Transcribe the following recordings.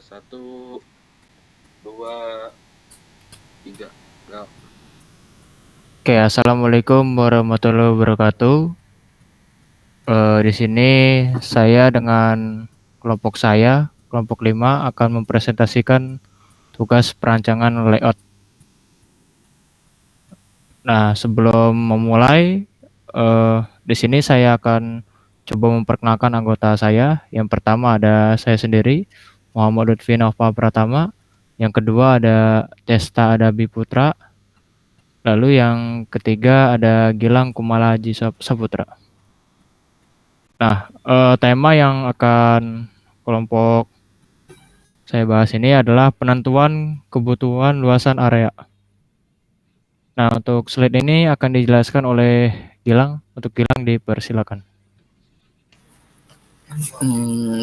Satu, dua, tiga. Go. Oke, assalamualaikum warahmatullahi wabarakatuh. Di sini saya dengan kelompok 5 akan mempresentasikan tugas perancangan layout. Nah, sebelum memulai, di sini saya akan coba memperkenalkan anggota saya. Yang pertama ada saya sendiri, Muhammad Lutfi Nova Pratama. Yang kedua ada Cesta Adabi Putra. Lalu yang ketiga ada Gilang Kumala Haji Saputra. Nah, tema yang akan kelompok saya bahas ini adalah penentuan kebutuhan luasan area. Nah, untuk slide ini akan dijelaskan oleh Gilang. Untuk Gilang dipersilakan.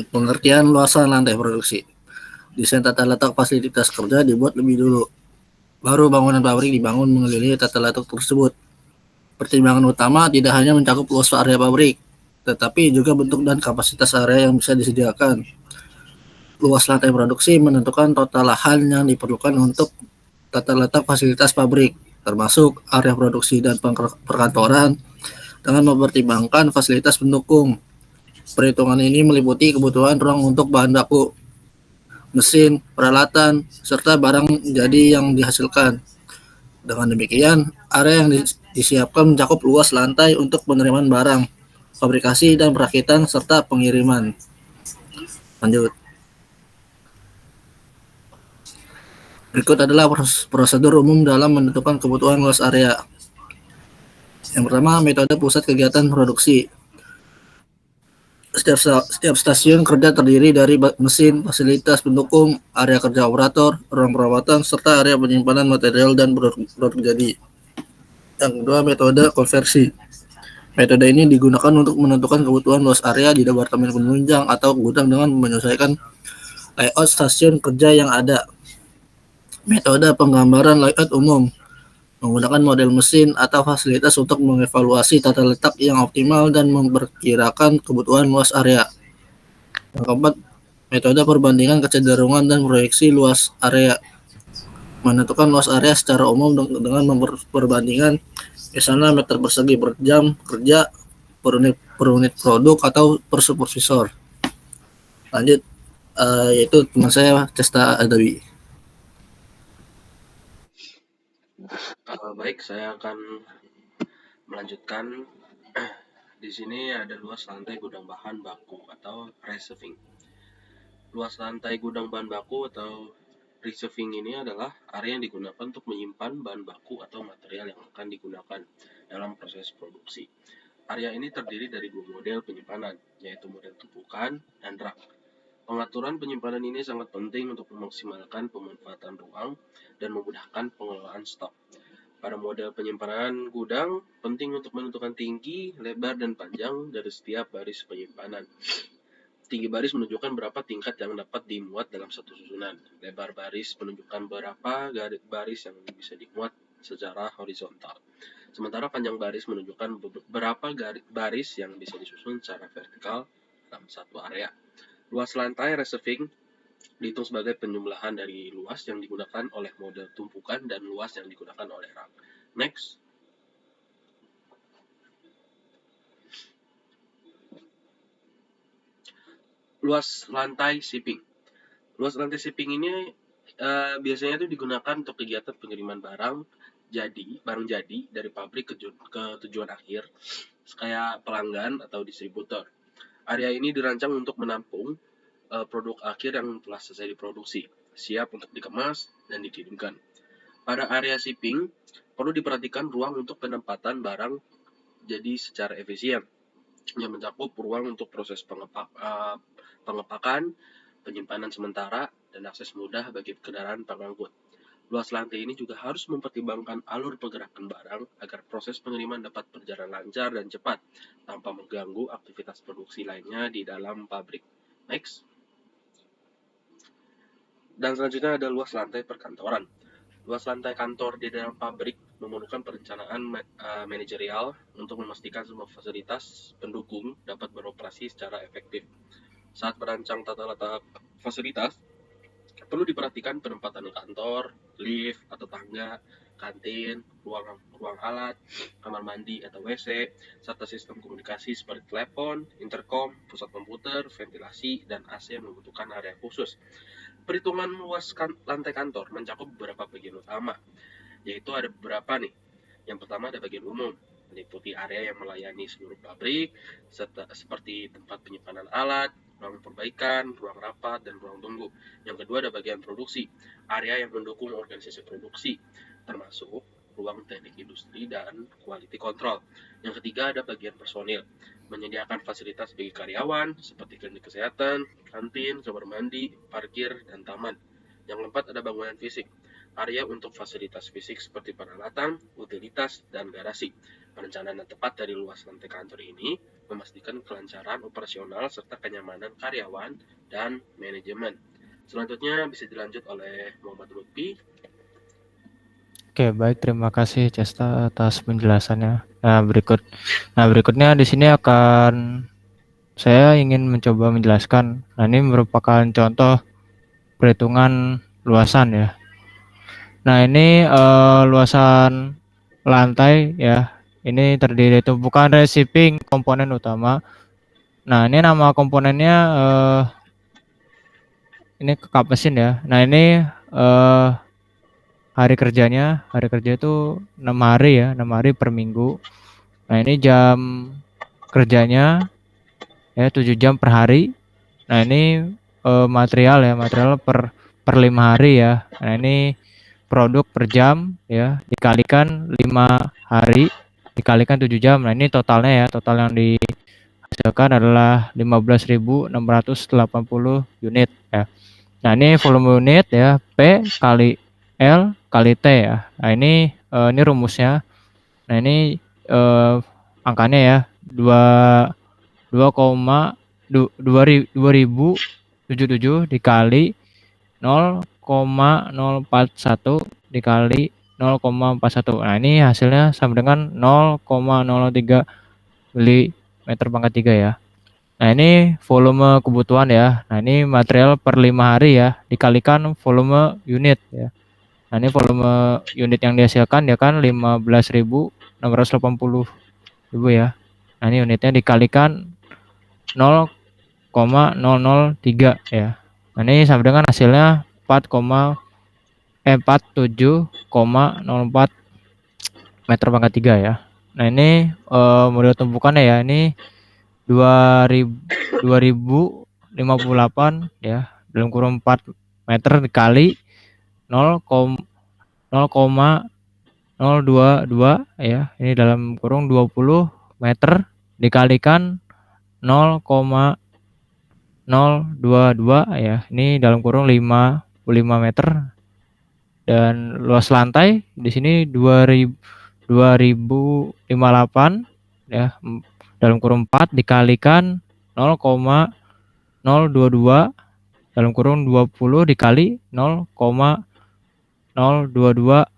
Pengertian luasan lantai produksi. Desain tata letak fasilitas kerja dibuat lebih dulu. Baru bangunan pabrik dibangun mengelilingi tata letak tersebut. Pertimbangan utama tidak hanya mencakup luas area pabrik, tetapi juga bentuk dan kapasitas area yang bisa disediakan. Luas lantai produksi menentukan total lahan yang diperlukan untuk tata letak fasilitas pabrik, termasuk area produksi dan perkantoran, dengan mempertimbangkan fasilitas pendukung. Perhitungan ini meliputi kebutuhan ruang untuk bahan baku, mesin, peralatan, serta barang jadi yang dihasilkan. Dengan demikian, area yang disiapkan mencakup luas lantai untuk penerimaan barang, fabrikasi dan perakitan, serta pengiriman. Lanjut. Berikut adalah prosedur umum dalam menentukan kebutuhan luas area. Yang pertama, metode pusat kegiatan produksi. Setiap stasiun kerja terdiri dari mesin, fasilitas pendukung, area kerja operator, ruang perawatan, serta area penyimpanan material dan produk jadi. Yang kedua, metode konversi. Metode ini digunakan untuk menentukan kebutuhan luas area di departemen penunjang atau gudang dengan menyesuaikan layout stasiun kerja yang ada. Metode penggambaran layout umum. Menggunakan model mesin atau fasilitas untuk mengevaluasi tata letak yang optimal dan memperkirakan kebutuhan luas area. Yang keempat, metode perbandingan kecenderungan dan proyeksi luas area. Menentukan luas area secara umum dengan memperbandingkan misalnya meter persegi per jam kerja per unit produk atau per supervisor. Lanjut, yaitu teman saya Cesta Adawi. Baik, saya akan melanjutkan. Di sini ada luas lantai gudang bahan baku atau receiving. Luas lantai gudang bahan baku atau receiving ini adalah area yang digunakan untuk menyimpan bahan baku atau material yang akan digunakan dalam proses produksi. Area ini terdiri dari dua model penyimpanan, yaitu model tumpukan dan rak. Pengaturan penyimpanan ini sangat penting untuk memaksimalkan pemanfaatan ruang dan memudahkan pengelolaan stok. Pada model penyimpanan gudang, penting untuk menentukan tinggi, lebar, dan panjang dari setiap baris penyimpanan. Tinggi baris menunjukkan berapa tingkat yang dapat dimuat dalam satu susunan. Lebar baris menunjukkan berapa baris yang bisa dimuat secara horizontal. Sementara panjang baris menunjukkan berapa baris yang bisa disusun secara vertikal dalam satu area. Luas lantai receiving dihitung sebagai penjumlahan dari luas yang digunakan oleh model tumpukan dan luas yang digunakan oleh rak. Next. Luas lantai shipping. Luas lantai shipping ini biasanya itu digunakan untuk kegiatan pengiriman barang jadi dari pabrik ke tujuan akhir, kayak pelanggan atau distributor. Area ini dirancang untuk menampung produk akhir yang telah selesai diproduksi, siap untuk dikemas dan dikirimkan. Pada area shipping, perlu diperhatikan ruang untuk penempatan barang jadi secara efisien, yang mencakup ruang untuk proses pengepakan, penyimpanan sementara, dan akses mudah bagi kendaraan pengangkut. Luas lantai ini juga harus mempertimbangkan alur pergerakan barang agar proses pengiriman dapat berjalan lancar dan cepat tanpa mengganggu aktivitas produksi lainnya di dalam pabrik. Next. Dan selanjutnya ada luas lantai perkantoran. Luas lantai kantor di dalam pabrik memerlukan perencanaan manajerial untuk memastikan semua fasilitas pendukung dapat beroperasi secara efektif. Saat merancang tata letak fasilitas, Perlu diperhatikan penempatan kantor, lift atau tangga, kantin, ruang alat, kamar mandi atau WC, serta sistem komunikasi seperti telepon, intercom, pusat komputer, ventilasi, dan AC yang membutuhkan area khusus. Perhitungan luas lantai kantor mencakup beberapa bagian utama, yaitu ada beberapa nih. Yang pertama ada bagian umum, meliputi area yang melayani seluruh pabrik, seperti tempat penyimpanan alat, ruang perbaikan, ruang rapat, dan ruang tunggu. Yang kedua ada bagian produksi, area yang mendukung organisasi produksi, termasuk ruang teknik industri dan quality control. Yang ketiga ada bagian personil, menyediakan fasilitas bagi karyawan seperti klinik kesehatan, kantin, kamar mandi, parkir, dan taman. Yang keempat ada bangunan fisik, area untuk fasilitas fisik seperti peralatan, utilitas, dan garasi. Perencanaan yang tepat dari luas lantai kantor ini memastikan kelancaran operasional serta kenyamanan karyawan dan manajemen. Selanjutnya bisa dilanjut oleh Muhammad Lutfi. Oke, baik, terima kasih Cesta atas penjelasannya. Berikutnya di sini akan saya ingin mencoba menjelaskan. Nah, ini merupakan contoh perhitungan luasan ya. Nah, ini luasan lantai ya. Ini terdiri tumpukan receiving komponen utama. Nah, ini nama komponennya ini kap mesin ya. Nah, ini hari kerja itu 6 hari ya, 6 hari per minggu. Nah, ini jam kerjanya ya 7 jam per hari. Nah, ini material per 5 hari ya. Nah, ini produk per jam ya, dikalikan 5 hari dikalikan 7 jam. Nah, ini totalnya ya, total yang dihasilkan adalah 15.680 unit ya. Nah, ini volume unit ya, P kali L kali T ya. Nah, ini rumusnya. Nah, ini angkanya ya 2077 dikali 0,041 dikali 0,41. Nah, ini hasilnya sama dengan 0,03 meter pangkat 3 ya. Nah, ini volume kebutuhan ya. Nah, ini material per 5 hari ya, dikalikan volume unit ya. Nah, ini volume unit yang dihasilkan ya kan 15.680 ya. Nah, ini unitnya dikalikan 0,003 ya. Nah, ini sama dengan hasilnya 47,04 meter pangkat 3 ya. Nah, ini model tumpukannya ya, ini 2058 ya, dalam kurung 4 meter dikali 0,022 ya, ini dalam kurung 20 meter dikalikan 0,022 ya, ini dalam kurung 55 meter. Dan luas lantai di sini 2058 ya, dalam kurung 4 dikalikan 0,022 dalam kurung 20 dikali 0,022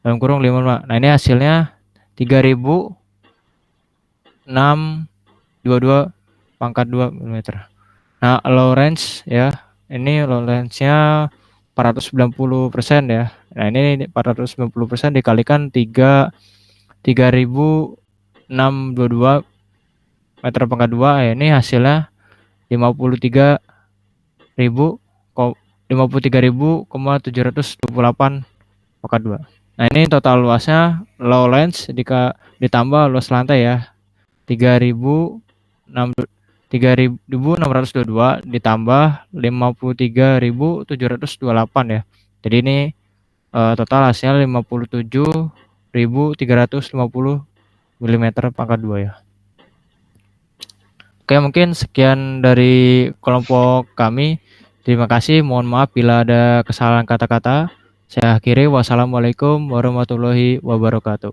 dalam kurung 55. Nah, ini hasilnya 3.622 pangkat 2 mm. Nah, Lorentz ya, ini Lorentz-nya 490% ya. Nah, ini 490% dikalikan 3.622 meter pangkat 2 ya, ini hasilnya 53.728 pangkat 2. Nah, ini total luasnya Lowlands ditambah luas lantai ya, 3.622 ditambah 53.728 ya. Jadi ini total hasilnya 57.350 mm pangkat 2 ya. Oke, mungkin sekian dari kelompok kami. Terima kasih, mohon maaf bila ada kesalahan kata-kata. Saya akhiri, wassalamualaikum warahmatullahi wabarakatuh.